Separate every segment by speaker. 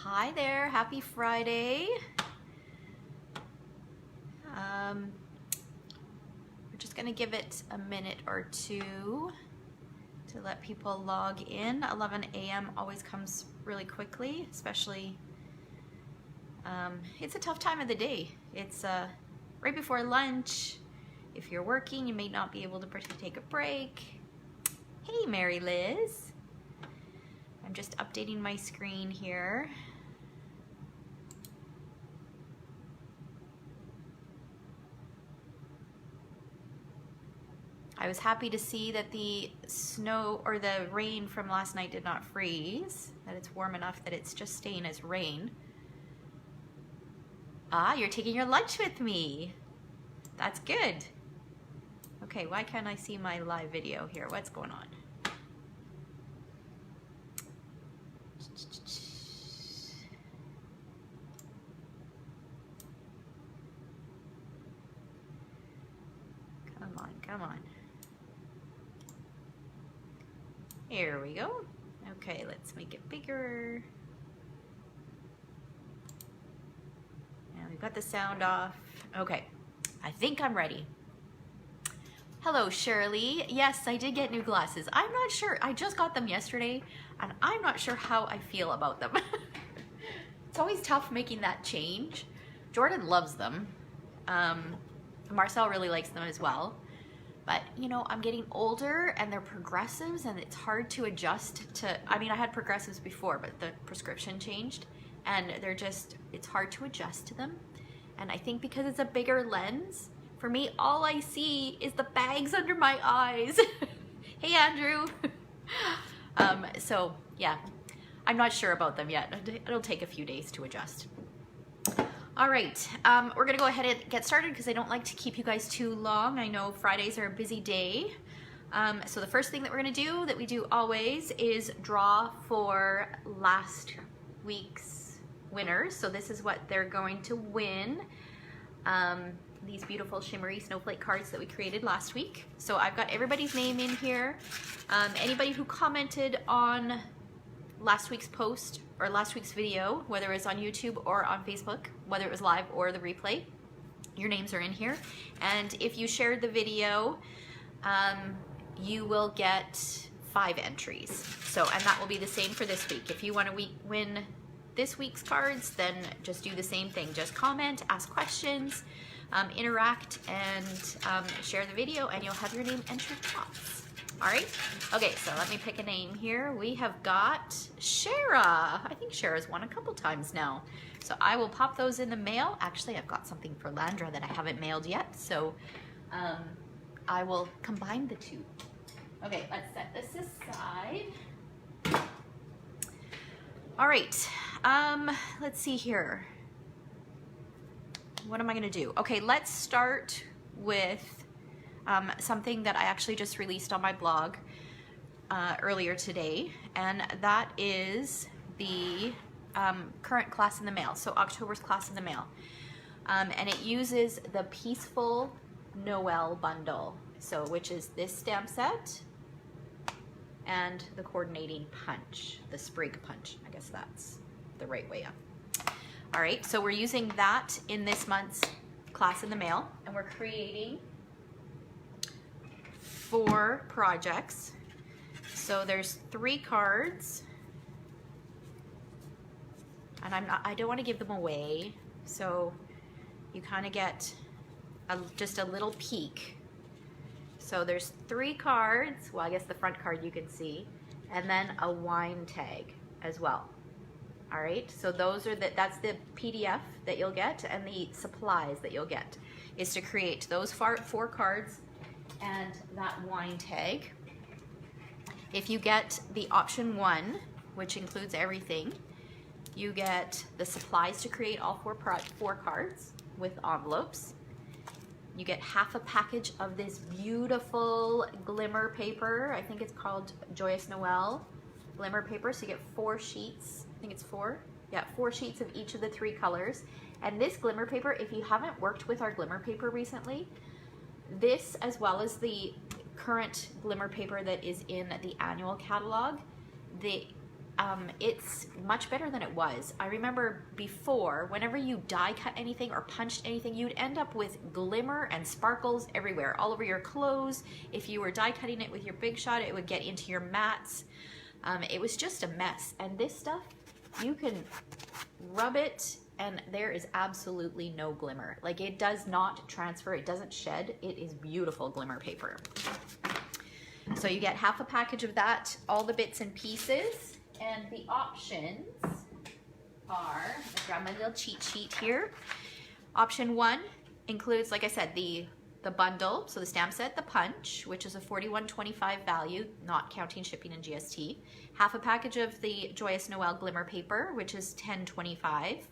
Speaker 1: Hi there, happy Friday. We're just gonna give it a minute or two to let people log in. 11 a.m. always comes really quickly, especially, it's a tough time of the day. It's right before lunch. If you're working, you may not be able to take a break. Hey, Mary Liz. I'm just updating my screen here. I was happy to see that the snow or the rain from last night did not freeze, that it's warm enough that it's just staying as rain. Ah, you're taking your lunch with me. That's good. Okay, why can't I see my live video here? What's going on? Come on, come on. Here we go. Okay, let's make it bigger. Now we've got the sound off. Okay, I think I'm ready. Hello, Shirley. Yes, I did get new glasses. I'm not sure. I just got them yesterday, and I'm not sure how I feel about them. It's always tough making that change. Jordan loves them. Marcel really likes them as well. But, you know, I'm getting older, and they're progressives, and it's hard to adjust to... I mean, I had progressives before, but the prescription changed, and they're just... It's hard to adjust to them. And I think because it's a bigger lens... For me, all I see is the bags under my eyes. Hey, Andrew. So, yeah, I'm not sure about them yet. It'll take a few days to adjust. All right, we're gonna go ahead and get started because I don't like to keep you guys too long. I know Fridays are a busy day. So the first thing that we're gonna do, that we do always, is draw for last week's winners. So this is what they're going to win. These beautiful shimmery snowflake cards that we created last week. So I've got everybody's name in here. Anybody who commented on last week's post or last week's video, whether it was on YouTube or on Facebook, whether it was live or the replay, your names are in here. And if you shared the video, you will get 5 entries. So, and that will be the same for this week. If you want to win this week's cards, then just do the same thing. Just comment, ask questions, interact, and share the video, and you'll have your name entered twice. All right. Okay, so let me pick a name here. We have got Shara. I think Shara's won a couple times now. So I will pop those in the mail. Actually, I've got something for Landra that I haven't mailed yet. So I will combine the two. Okay, let's set this aside. All right. Let's see here. What am I gonna do? Okay, let's start with something that I actually just released on my blog earlier today, and that is the current class in the mail, so October's class in the mail. And it uses the Peaceful Noel Bundle, so which is this stamp set and the coordinating punch, the sprig punch. I guess that's the right way up. All right, so we're using that in this month's class in the mail, and we're creating 4 projects. So there's 3 cards, and I don't want to give them away, so you kind of get just a little peek. So there's 3 cards. Well, I guess the front card you can see, and then a wine tag as well. All right, so those are that's the PDF that you'll get, and the supplies that you'll get is to create those 4 cards and that wine tag. If you get the option 1, which includes everything, you get the supplies to create all 4 cards with envelopes. You get half a package of this beautiful glimmer paper. I think it's called Joyous Noel glimmer paper. So you get 4 sheets. I think it's 4. Yeah, 4 sheets of each of the 3 colors. And this glimmer paper, if you haven't worked with our glimmer paper recently, this, as well as the current glimmer paper that is in the annual catalog, it's much better than it was. I remember before, whenever you die cut anything or punched anything, you'd end up with glimmer and sparkles everywhere, all over your clothes. If you were die cutting it with your Big Shot, it would get into your mats. It was just a mess. And this stuff, you can rub it and there is absolutely no glimmer. Like, it does not transfer, it doesn't shed. It is beautiful glimmer paper. So you get half a package of that, all the bits and pieces, and the options are, I'll grab my little cheat sheet here. Option 1 includes, like I said, the bundle, so the stamp set, the punch, which is a $41.25 value, not counting shipping and GST. Half a package of the Joyous Noel glimmer paper, which is $10.25.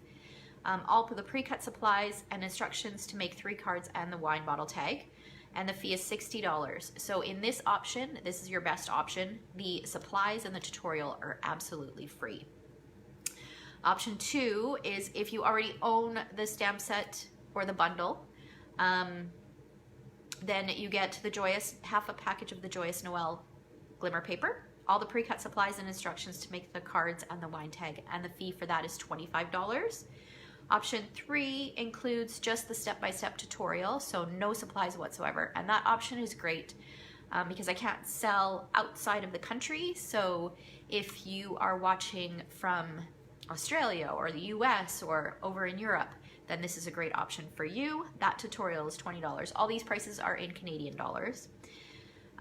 Speaker 1: All for the pre-cut supplies and instructions to make 3 cards and the wine bottle tag. And the fee is $60. So in this option, this is your best option. The supplies and the tutorial are absolutely free. Option 2 is if you already own the stamp set or the bundle, then you get half a package of the Joyous Noel glimmer paper, all the pre-cut supplies and instructions to make the cards and the wine tag, and the fee for that is $25. Option 3 includes just the step-by-step tutorial, so no supplies whatsoever. And that option is great because I can't sell outside of the country. So if you are watching from Australia or the US or over in Europe, then this is a great option for you. That tutorial is $20. All these prices are in Canadian dollars.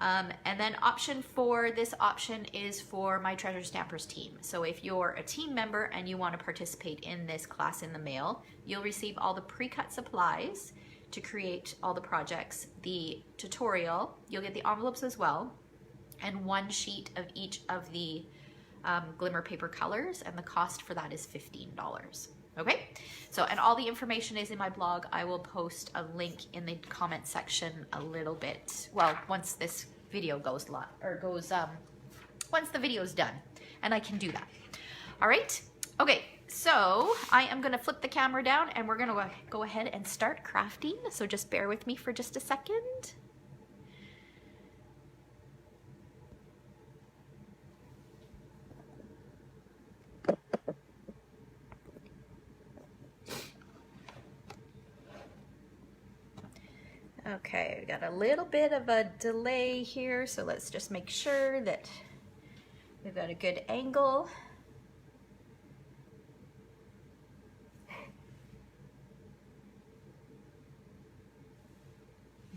Speaker 1: And then option 4, this option is for my Treasure Stampers team. So if you're a team member and you want to participate in this class in the mail, you'll receive all the pre-cut supplies to create all the projects, the tutorial, you'll get the envelopes as well, and 1 sheet of each of the glimmer paper colors, and the cost for that is $15. Okay, so, and all the information is in my blog. I will post a link in the comment section a little bit, well, once this video goes live, or once the video's done, and I can do that. All right, okay, so I am gonna flip the camera down and we're gonna go ahead and start crafting, so just bear with me for just a second. Okay, we got a little bit of a delay here, so let's just make sure that we've got a good angle. I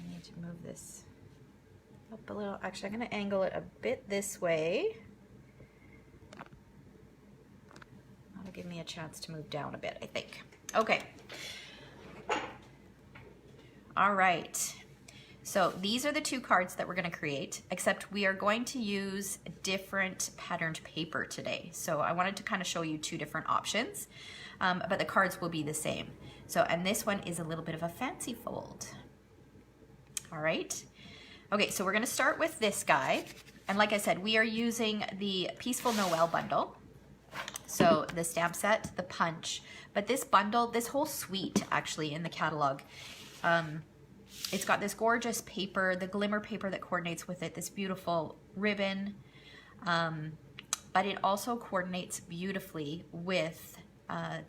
Speaker 1: need to move this up a little. Actually, I'm going to angle it a bit this way. That'll give me a chance to move down a bit, I think. Okay. All right, so these are the 2 cards that we're going to create, except we are going to use different patterned paper today. So I wanted to kind of show you 2 different options, but the cards will be the same. So, and this one is a little bit of a fancy fold. All right, okay, so we're going to start with this guy. And like I said, we are using the Peaceful Noel Bundle. So the stamp set, the punch, but this bundle, this whole suite actually in the catalog, it's got this gorgeous paper, the glimmer paper that coordinates with it, this beautiful ribbon, but it also coordinates beautifully with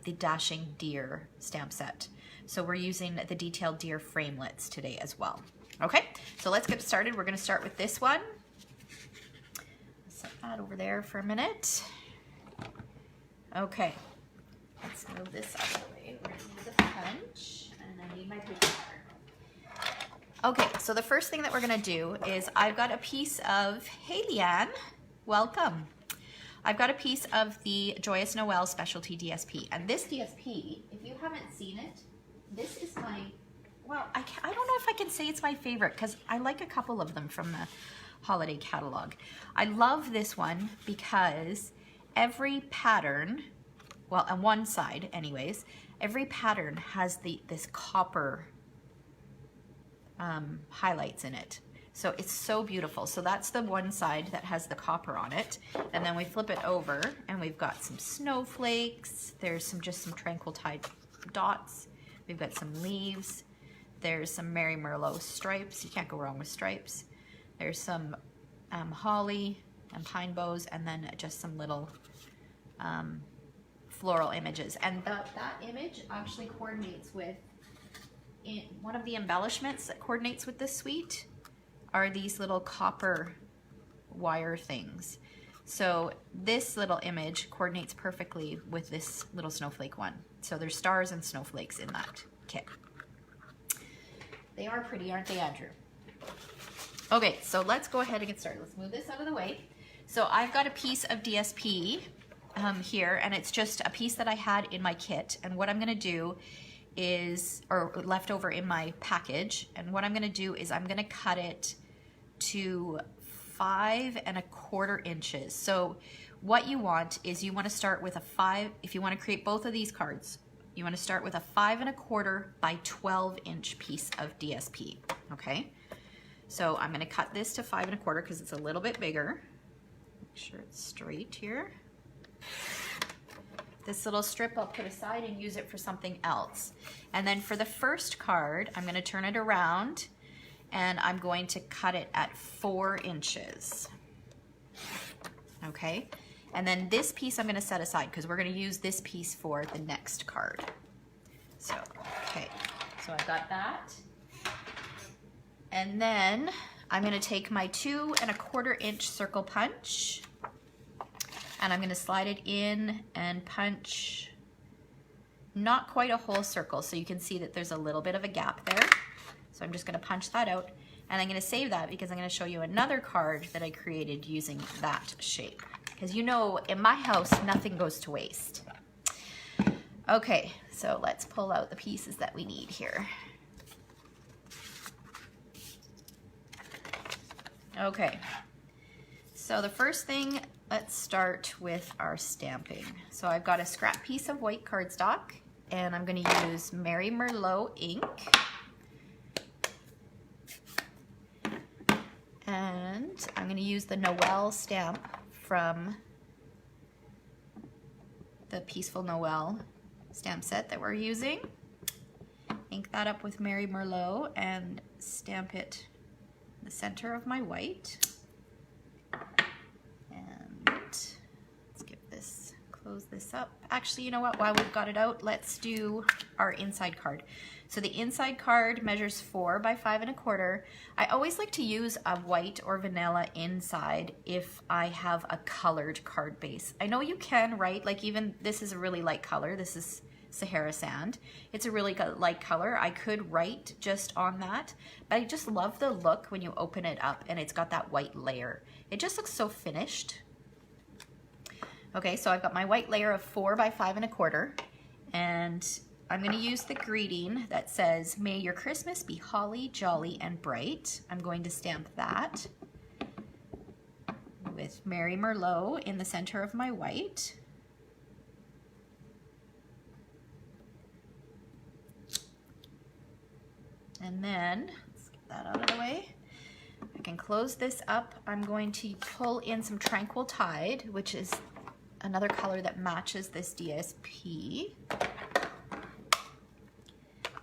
Speaker 1: the Dashing Deer stamp set. So we're using the detailed deer framelits today as well. Okay, so let's get started. We're going to start with this one. Set that over there for a minute. Okay, let's move this out of the way. We're going to use a punch, and I need my paper cutter. Okay, so the first thing that we're gonna do is I've got a piece of, hey Leanne, welcome. I've got a piece of the Joyous Noel Specialty DSP, and this DSP, if you haven't seen it, this is my, well, I don't know if I can say it's my favorite because I like a couple of them from the holiday catalog. I love this one because every pattern, well, on one side anyways, every pattern has this copper highlights in it. So it's so beautiful. So that's the one side that has the copper on it. And then we flip it over and we've got some snowflakes. There's just some tranquil tide dots. We've got some leaves. There's some Merry Merlot stripes. You can't go wrong with stripes. There's some holly and pine boughs, and then just some little floral images. And that image actually coordinates with, one of the embellishments that coordinates with this suite are these little copper wire things. So this little image coordinates perfectly with this little snowflake one. So there's stars and snowflakes in that kit. They are pretty, aren't they, Andrew? Okay, so let's go ahead and get started. Let's move this out of the way. So I've got a piece of DSP here, and it's just a piece that I had in my kit. And what I'm gonna do is, or left over in my package, and what I'm gonna do is I'm gonna cut it to 5 1/4 inches. So what you want is you want to start with a 5, if you want to create both of these cards, you want to start with a 5 1/4 by 12 inch piece of DSP, okay? So I'm going to cut this to 5 1/4 because it's a little bit bigger. Make sure it's straight here. This little strip I'll put aside and use it for something else. And then for the first card, I'm going to turn it around and I'm going to cut it at 4 inches. Okay, and then this piece I'm going to set aside because we're going to use this piece for the next card. So, okay, so I've got that. And then I'm going to take my 2 1/4 inch circle punch and I'm going to slide it in and punch not quite a whole circle, so you can see that there's a little bit of a gap there. So I'm just going to punch that out, and I'm going to save that because I'm going to show you another card that I created using that shape. Because you know, in my house, nothing goes to waste. Okay, so let's pull out the pieces that we need here. Okay, so the first thing, let's start with our stamping. So I've got a scrap piece of white cardstock, and I'm going to use Mary Merlot ink. And I'm going to use the Noel stamp from the Peaceful Noel stamp set that we're using. Ink that up with Mary Merlot and stamp it in the center of my white. And let's give this, close this up. Actually, you know what? While we've got it out, let's do our inside card. So the inside card measures 4 by 5 1/4. I always like to use a white or vanilla inside if I have a colored card base. I know you can, right? Like even this is a really light color. This is Sahara Sand. It's a really light color. I could write just on that, but I just love the look when you open it up and it's got that white layer. It just looks so finished. Okay, so I've got my white layer of 4 by 5 1/4, and I'm going to use the greeting that says, "May your Christmas be holly, jolly, and bright." I'm going to stamp that with Mary Merlot in the center of my white. And then, let's get that out of the way. I can close this up. I'm going to pull in some Tranquil Tide, which is another color that matches this DSP.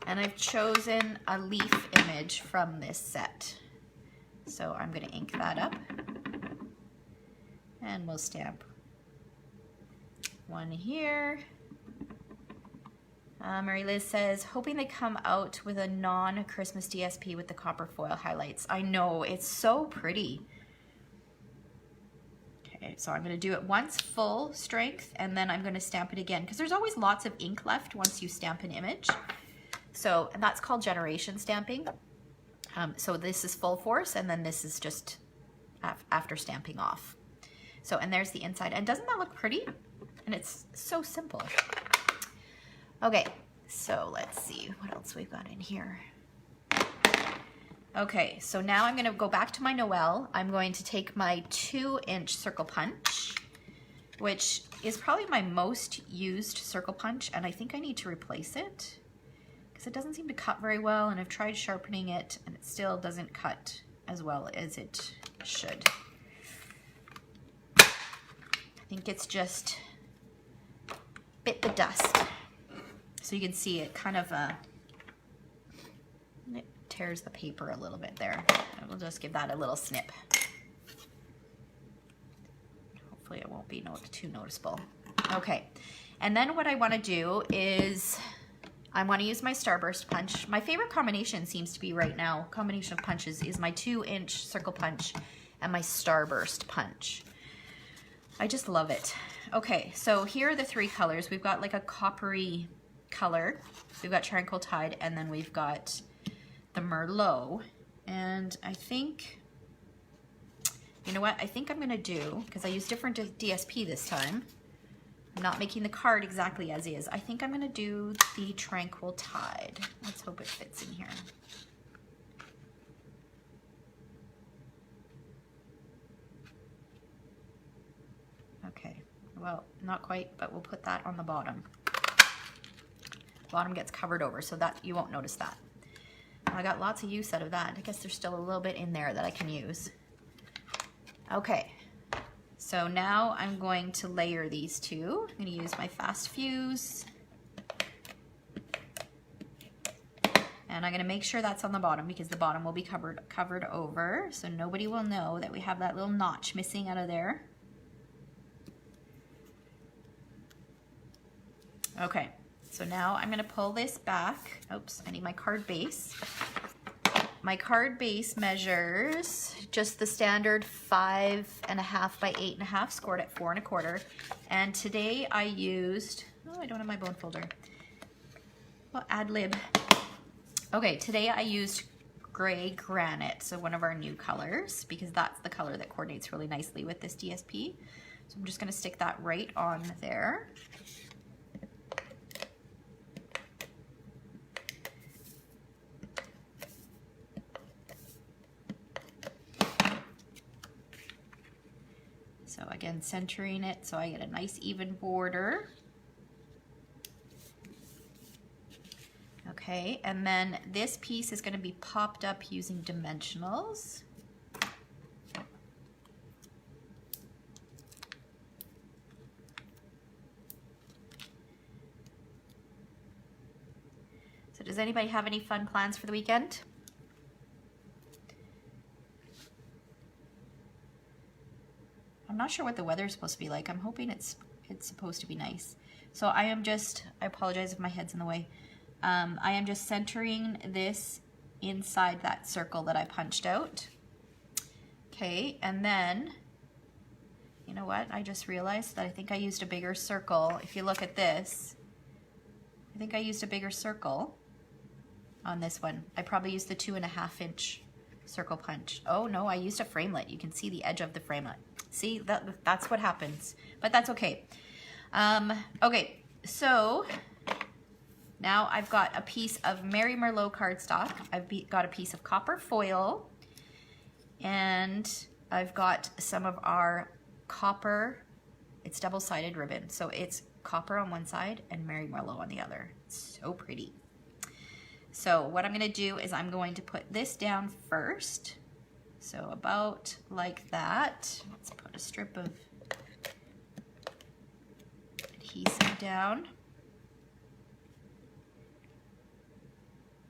Speaker 1: And I've chosen a leaf image from this set. So I'm going to ink that up. And we'll stamp one here. Mary Liz says, hoping they come out with a non-Christmas DSP with the copper foil highlights. I know, it's so pretty. Okay, so I'm going to do it once full strength, and then I'm going to stamp it again, because there's always lots of ink left once you stamp an image. So, and that's called generation stamping. So this is full force, and then this is just after stamping off. So, and there's the inside. And doesn't that look pretty? And it's so simple. Okay, so let's see what else we've got in here. Okay, so now I'm going to go back to my Noel. I'm going to take my 2-inch circle punch, which is probably my most used circle punch, and I think I need to replace it because it doesn't seem to cut very well, and I've tried sharpening it and it still doesn't cut as well as it should. I think it's just bit the dust. So you can see it kind of it tears the paper a little bit there. We'll just give that a little snip. Hopefully it won't be too noticeable. Okay, and then what I want to do is I want to use my Starburst punch. My favorite combination seems to be right now, combination of punches, is my 2-inch circle punch and my Starburst punch. I just love it. Okay, so here are the 3 colors. We've got like a coppery color, we've got Tranquil Tide, and then we've got the Merlot. And I think, you know what, I think I'm gonna do, because I used different DSP this time, I'm not making the card exactly as is. I think I'm gonna do the Tranquil Tide. Let's hope it fits in here. Okay, well, not quite, but we'll put that on the bottom. Bottom gets covered over, so that you won't notice that. I got lots of use out of that. I guess there's still a little bit in there that I can use. Okay, so now I'm going to layer these 2. I'm going to use my Fast Fuse. And I'm going to make sure that's on the bottom because the bottom will be covered over, so nobody will know that we have that little notch missing out of there. Okay. So now I'm going to pull this back. Oops, I need my card base. My card base measures just the standard 5.5 by 8.5, scored at 4 1/4. And today I used, oh, I don't have my bone folder. Well, ad lib. Okay, today I used Gray Granite, so one of our new colors, because that's the color that coordinates really nicely with this DSP. So I'm just going to stick that right on there. So again, centering it so I get a nice even border. Okay, and then this piece is going to be popped up using dimensionals. So does anybody have any fun plans for the weekend? I'm not sure what the weather is supposed to be like. I'm hoping it's supposed to be nice. So I apologize if my head's in the way. I am just centering this inside that circle that I punched out. Okay, and then, you know what? I just realized that I think I used a bigger circle. If you look at this, I think I used a bigger circle on this one. I probably used the 2.5 inch circle punch. Oh no, I used a framelit. You can see the edge of the framelit. See, that's what happens, but that's okay. Okay, so now I've got a piece of Mary Merlot cardstock. I've got a piece of copper foil, and I've got some of our copper, it's double-sided ribbon. So it's copper on one side and Mary Merlot on the other. It's so pretty. So what I'm gonna do is I'm going to put this down first. So about like that. Let's put a strip of adhesive down.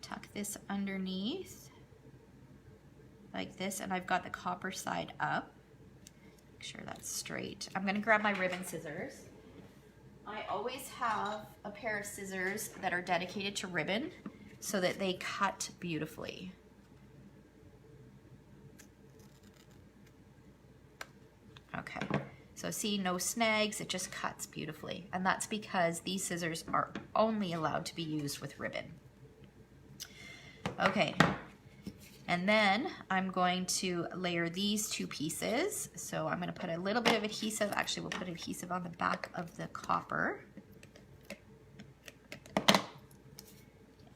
Speaker 1: Tuck this underneath like this, and I've got the copper side up. Make sure that's straight. I'm gonna grab my ribbon scissors. I always have a pair of scissors that are dedicated to ribbon so that they cut beautifully. Okay, so see, no snags, it just cuts beautifully. And that's because these scissors are only allowed to be used with ribbon. Okay, and then I'm going to layer these 2 pieces. So I'm gonna put a little bit of adhesive, actually we'll put adhesive on the back of the copper.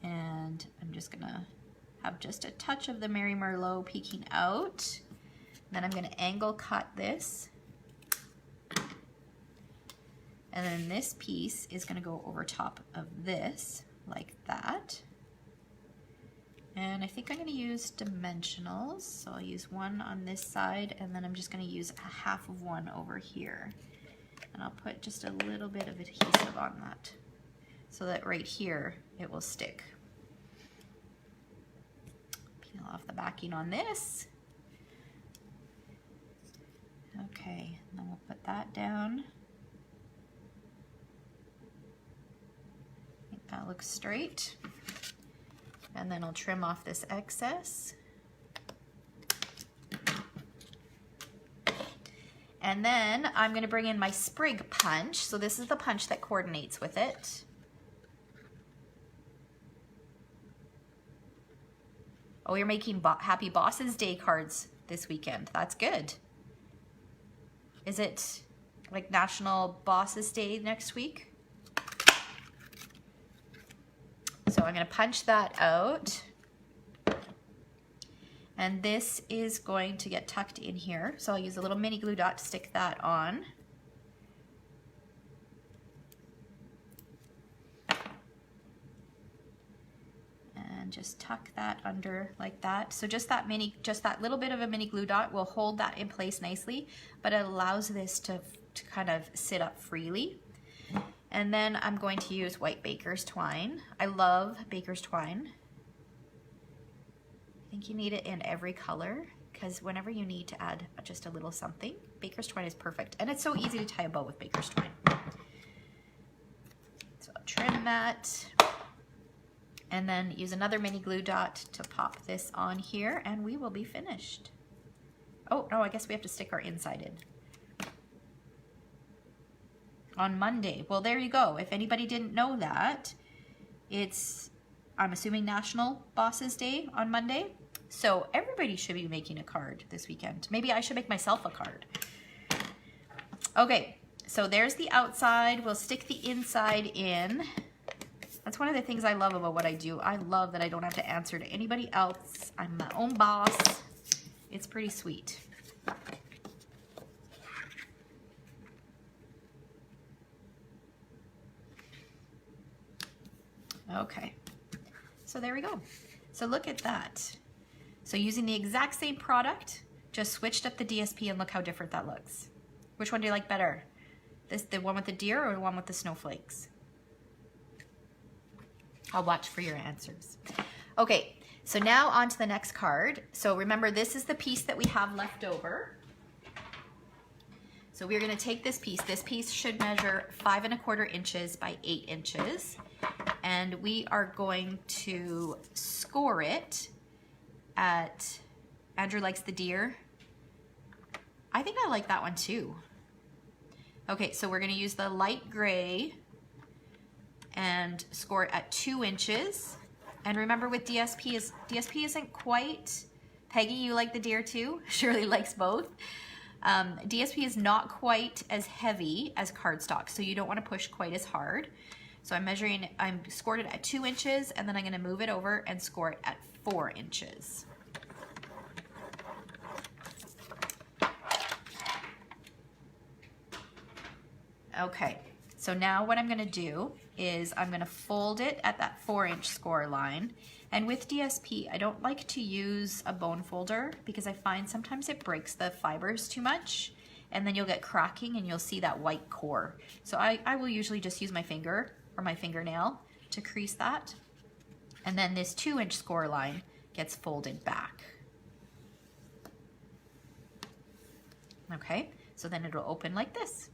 Speaker 1: And I'm just gonna have just a touch of the Mary Merlot peeking out. Then I'm gonna angle cut this. And then this piece is gonna go over top of this, like that. And I think I'm gonna use dimensionals. So I'll use one on this side, and then I'm just gonna use a half of one over here. And I'll put just a little bit of adhesive on that, so that right here, it will stick. Peel off the backing on this. Okay, and then we'll put that down. That looks straight. And then I'll trim off this excess. And then I'm going to bring in my sprig punch. So this is the punch that coordinates with it. Oh, you're making Happy Bosses Day cards this weekend. That's good. Is it like National Bosses Day next week? So I'm going to punch that out. And this is going to get tucked in here. So I'll use a little mini glue dot to stick that on. And just tuck that under like that. So just that little bit of a mini glue dot will hold that in place nicely, but it allows this to kind of sit up freely. And then I'm going to use white baker's twine. I love baker's twine. I think you need it in every color because whenever you need to add just a little something, baker's twine is perfect. And it's so easy to tie a bow with baker's twine. So I'll trim that and then use another mini glue dot to pop this on here and we will be finished. Oh, no, I guess we have to stick our inside in. On Monday. Well, there you go. If anybody didn't know that, it's, I'm assuming, National Bosses Day on Monday. So everybody should be making a card this weekend. Maybe I should make myself a card. Okay, so there's the outside. We'll stick the inside in. That's one of the things I love about what I do. I love that I don't have to answer to anybody else. I'm my own boss. It's pretty sweet. Okay, so there we go. So look at that. So using the exact same product, just switched up the DSP and look how different that looks. Which one do you like better? The one with the deer or the one with the snowflakes? I'll watch for your answers. Okay, so now on to the next card. So remember, this is the piece that we have left over. So we're gonna take this piece. This piece should measure 5 1/4 inches by 8 inches. And we are going to score it at, Andrew likes the deer. I think I like that one too. Okay, so we're gonna use the light gray and score it at 2 inches. And remember with DSP isn't quite, Peggy, you like the deer too? Shirley likes both. DSP is not quite as heavy as cardstock, so you don't wanna push quite as hard. So I'm scored it at 2 inches, and then I'm gonna move it over and score it at 4 inches. Okay, so now what I'm gonna do is I'm gonna fold it at that 4-inch score line. And with DSP, I don't like to use a bone folder because I find sometimes it breaks the fibers too much, and then you'll get cracking and you'll see that white core. So I will usually just use my finger or my fingernail to crease that. And then this 2-inch score line gets folded back. Okay, so then it'll open like this.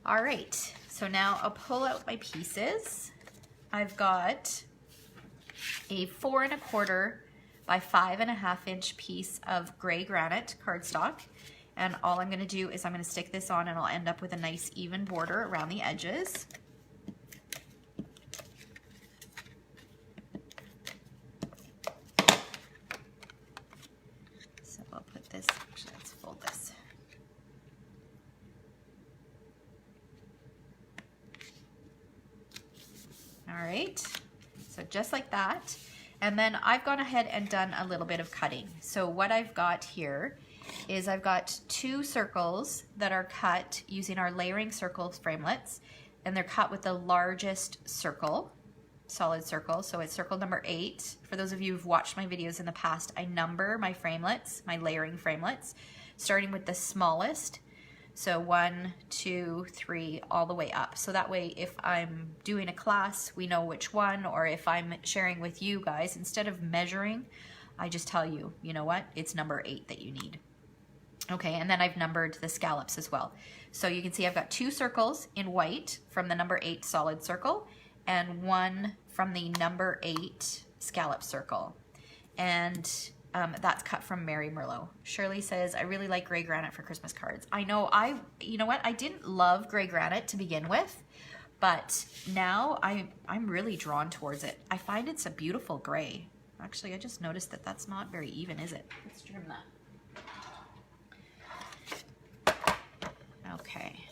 Speaker 1: All right, so now I'll pull out my pieces. I've got a 4 1/4 by 5 1/2 inch piece of gray granite cardstock. And all I'm gonna do is I'm gonna stick this on and I'll end up with a nice even border around the edges. So I'll put this, actually let's fold this. All right, so just like that. And then I've gone ahead and done a little bit of cutting. So what I've got here is I've got 2 circles that are cut using our layering circle framelits, and they're cut with the largest circle, solid circle. So it's circle number 8. For those of you who've watched my videos in the past, I number my framelits, my layering framelits, starting with the smallest. So 1, 2, 3, all the way up. So that way, if I'm doing a class, we know which one, or if I'm sharing with you guys, instead of measuring, I just tell you, you know what, it's number 8 that you need. Okay, and then I've numbered the scallops as well. So you can see I've got 2 circles in white from the number 8 solid circle, and one from the number 8 scallop circle. And that's cut from Mary Merlot. Shirley says, I really like gray granite for Christmas cards. I know, you know what? I didn't love gray granite to begin with, but now I'm really drawn towards it. I find it's a beautiful gray. Actually, I just noticed that that's not very even, is it? Let's trim that. Okay.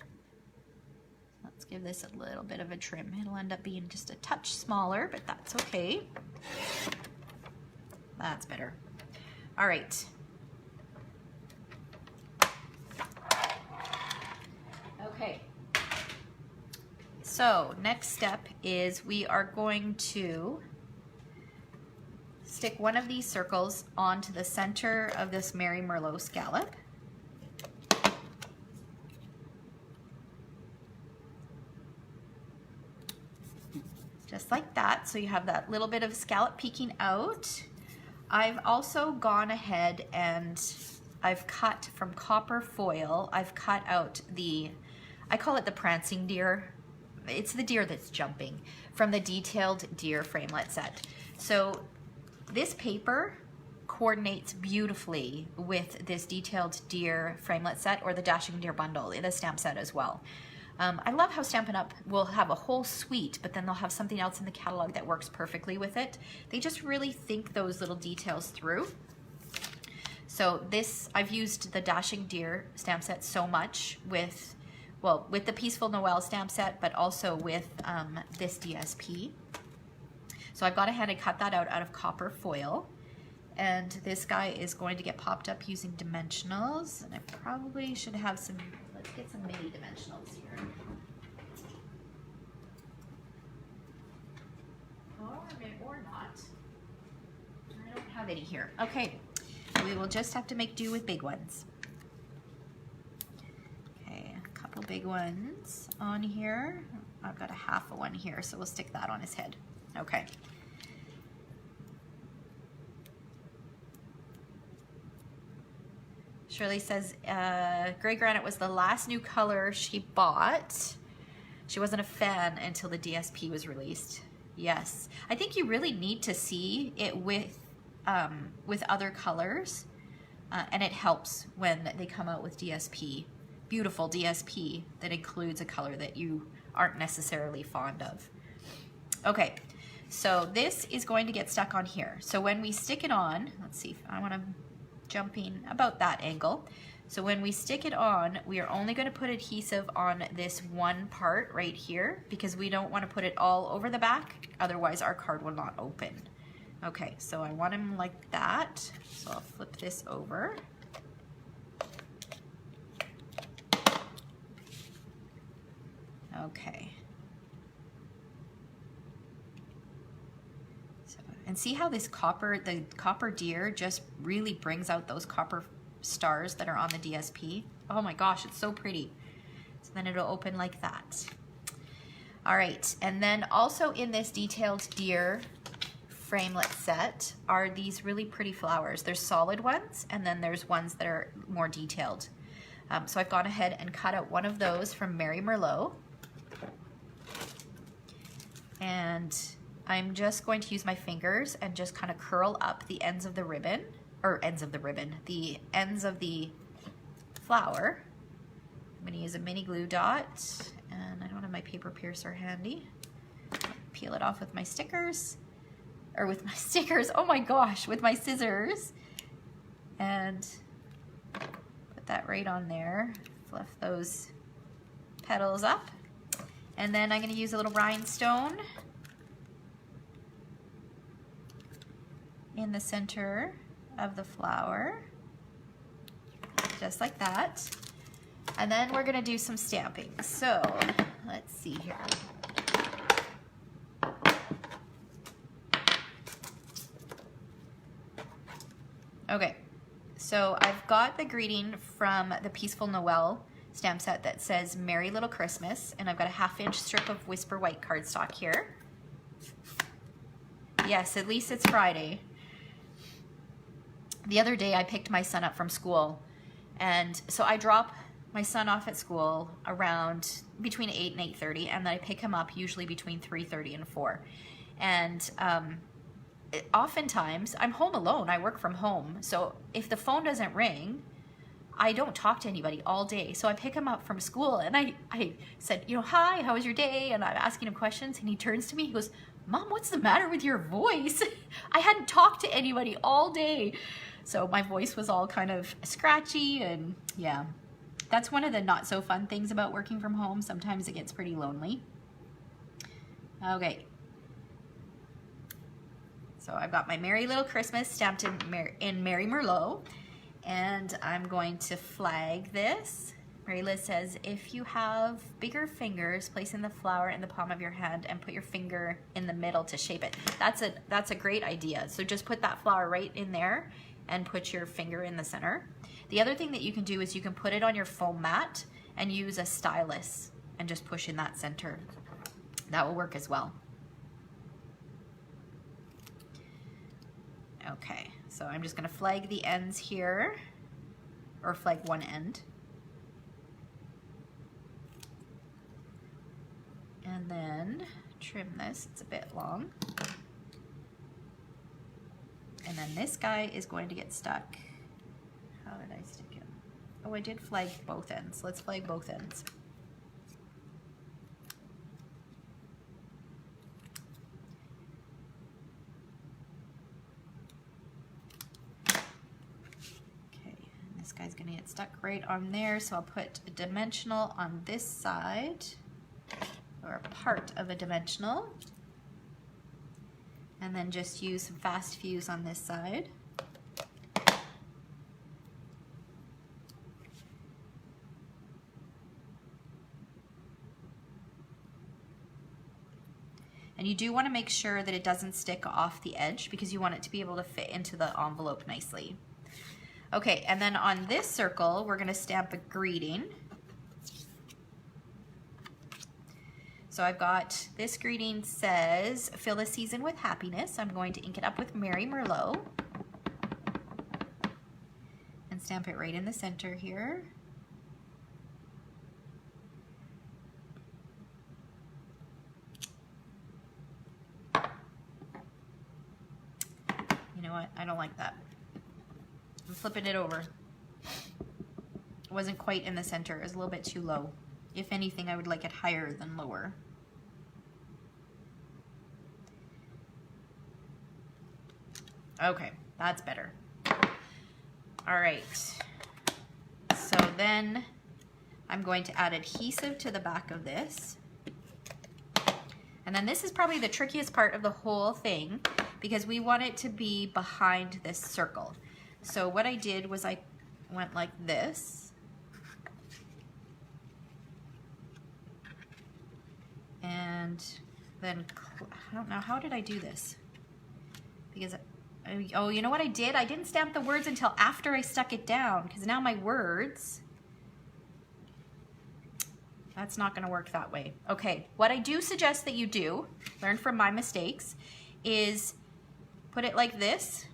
Speaker 1: Let's give this a little bit of a trim. It'll end up being just a touch smaller, but that's okay. That's better. All right. Okay. So next step is we are going to stick one of these circles onto the center of this Mary Merlot scallop. Just like that, so you have that little bit of scallop peeking out. I've also gone ahead and I've cut from copper foil, I've cut out I call it the prancing deer. It's the deer that's jumping from the detailed deer framelit set. So this paper coordinates beautifully with this detailed deer framelit set or the dashing deer bundle, the stamp set as well. I love how Stampin' Up! Will have a whole suite, but then they'll have something else in the catalog that works perfectly with it. They just really think those little details through. So this, I've used the Dashing Deer stamp set so much with the Peaceful Noel stamp set, but also with this DSP. So I've gone ahead and cut that out of copper foil. And this guy is going to get popped up using dimensionals. And I probably should have some, let's get some mini dimensionals here. Or not. I don't have any here. Okay, we will just have to make do with big ones. Okay, a couple big ones on here. I've got a half of one here, so we'll stick that on his head. Okay. Shirley says, gray granite was the last new color she bought. She wasn't a fan until the DSP was released. Yes, I think you really need to see it with other colors, and it helps when they come out with DSP, beautiful DSP that includes a color that you aren't necessarily fond of. Okay, so this is going to get stuck on here. So when we stick it on, let's see, I want to jumping about that angle. So when we stick it on, we are only going to put adhesive on this one part right here because we don't want to put it all over the back, otherwise our card will not open. Okay, so I want him like that, so I'll flip this over. Okay. And see how this the copper deer just really brings out those copper stars that are on the DSP. Oh my gosh, it's so pretty. So then it'll open like that. All right, and then also in this detailed deer framelit set are these really pretty flowers. There's solid ones, and then there's ones that are more detailed. So I've gone ahead and cut out one of those from Mary Merlot. And I'm just going to use my fingers and just kind of curl up the ends of the ribbon, the ends of the flower. I'm going to use a mini glue dot, and I don't have my paper piercer handy. Peel it off with my stickers, oh my gosh, with my scissors. And put that right on there, fluff those petals up. And then I'm going to use a little rhinestone in the center of the flower, just like that. And then we're gonna do some stamping. So let's see here. Okay, so I've got the greeting from the Peaceful Noel stamp set that says Merry Little Christmas, and I've got a 1/2 inch strip of Whisper White cardstock here. Yes, at least it's Friday. The other day I picked my son up from school, and so I drop my son off at school around between 8 and 8:30, and then I pick him up usually between 3:30 and 4. And oftentimes I'm home alone. I work from home. So if the phone doesn't ring, I don't talk to anybody all day. So I pick him up from school and I said, you know, hi, how was your day? And I'm asking him questions, and he turns to me, he goes, Mom, what's the matter with your voice? I hadn't talked to anybody all day. So my voice was all kind of scratchy, and yeah, that's one of the not so fun things about working from home. Sometimes it gets pretty lonely. Okay. So I've got my Merry Little Christmas stamped in Merry Merlot, and I'm going to flag this. Mary Liz says, if you have bigger fingers, place in the flower in the palm of your hand and put your finger in the middle to shape it. That's a great idea. So just put that flower right in there and put your finger in the center. The other thing that you can do is you can put it on your foam mat and use a stylus and just push in that center. That will work as well. Okay, so I'm just gonna flag the ends here, or flag one end. And then trim this, it's a bit long. And then this guy is going to get stuck. How did I stick him? Oh, I did flag both ends. Let's flag both ends. This guy's gonna get stuck right on there, so I'll put a dimensional on this side, or a part of a dimensional, and then just use some fast fuse on this side. And you do want to make sure that it doesn't stick off the edge, because you want it to be able to fit into the envelope nicely. Okay, and then on this circle, we're gonna stamp a greeting. So I've got, this greeting says, fill the season with happiness. I'm going to ink it up with Merry Merlot. And stamp it right in the center here. You know what, I don't like that. I'm flipping it over. It wasn't quite in the center. It was a little bit too low. If anything, I would like it higher than lower. Okay, that's better. All right. So then I'm going to add adhesive to the back of this. And then this is probably the trickiest part of the whole thing, because we want it to be behind this circle. So what I did was I went like this, and then, I don't know, how did I do this? Because, oh, you know what I did? I didn't stamp the words until after I stuck it down, because now my words, that's not gonna work that way. Okay, what I do suggest that you do, learn from my mistakes, is put it like this.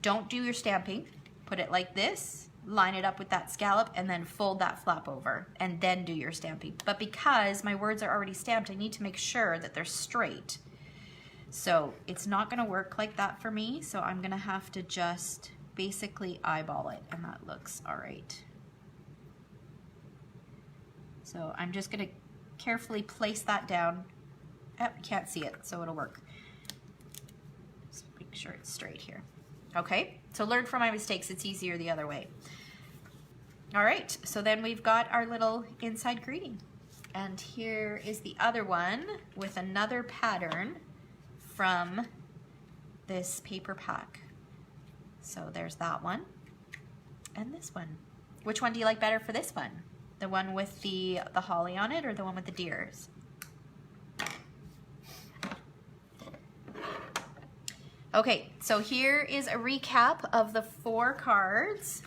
Speaker 1: Don't do your stamping. Put it like this, line it up with that scallop, and then fold that flap over, and then do your stamping. But because my words are already stamped, I need to make sure that they're straight. So it's not gonna work like that for me, so I'm gonna have to just basically eyeball it, and that looks all right. So I'm just gonna carefully place that down. Oh, I can't see it, so it'll work. Just make sure it's straight here. Okay, so learn from my mistakes. It's easier the other way. All right, so then we've got our little inside greeting. And here is the other one with another pattern from this paper pack. So there's that one and this one. Which one do you like better for this one? The one with the holly on it, or the one with the deers? Okay, so here is a recap of the 4 cards.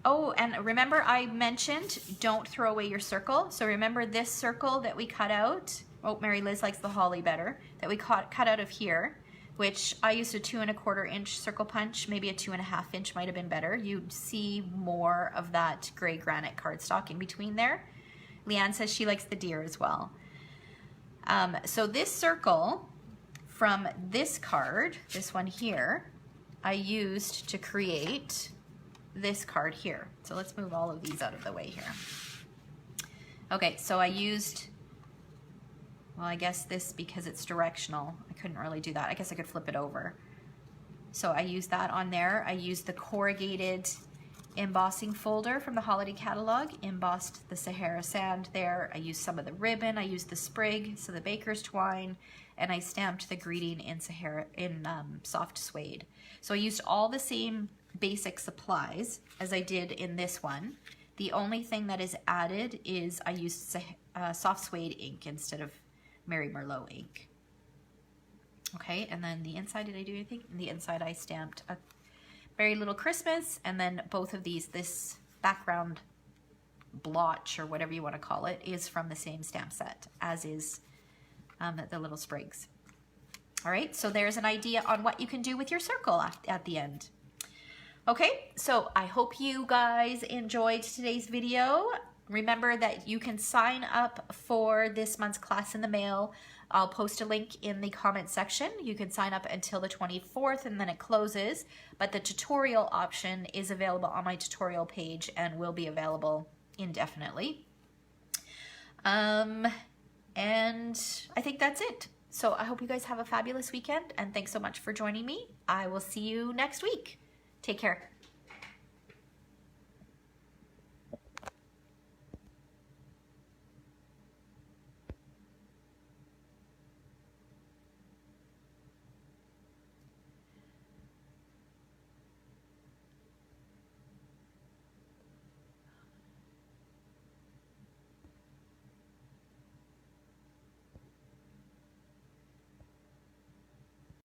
Speaker 1: Oh, and remember I mentioned don't throw away your circle. So remember this circle that we cut out. Oh, Mary Liz likes the holly better. That we cut out of here. which I used a 2 1/4 inch circle punch. Maybe a 2 1/2 inch might have been better. You'd see more of that gray granite cardstock in between there. Leanne says she likes the deer as well. So this circle from this card, this one here, I used to create this card here. So let's move all of these out of the way here. Okay, so I used, well, I guess this, because it's directional, I couldn't really do that. I guess I could flip it over. So I used that on there. I used the corrugated embossing folder from the holiday catalog, embossed the Sahara sand there. I used some of the ribbon, I used the sprig, so the baker's twine, and I stamped the greeting in soft suede. So I used all the same basic supplies as I did in this one. The only thing that is added is I used soft suede ink instead of Mary Merlot ink. Okay, and then the inside, did I do anything? In the inside I stamped a Merry Little Christmas, and then both of these, this background blotch or whatever you want to call it, is from the same stamp set, as is the little sprigs. All right, so there's an idea on what you can do with your circle at the end. Okay, so I hope you guys enjoyed today's video. Remember that you can sign up for this month's class in the mail. I'll post a link in the comment section. You can sign up until the 24th and then it closes, but the tutorial option is available on my tutorial page and will be available indefinitely. And I think that's it. So I hope you guys have a fabulous weekend, and thanks so much for joining me. I will see you next week. Take care.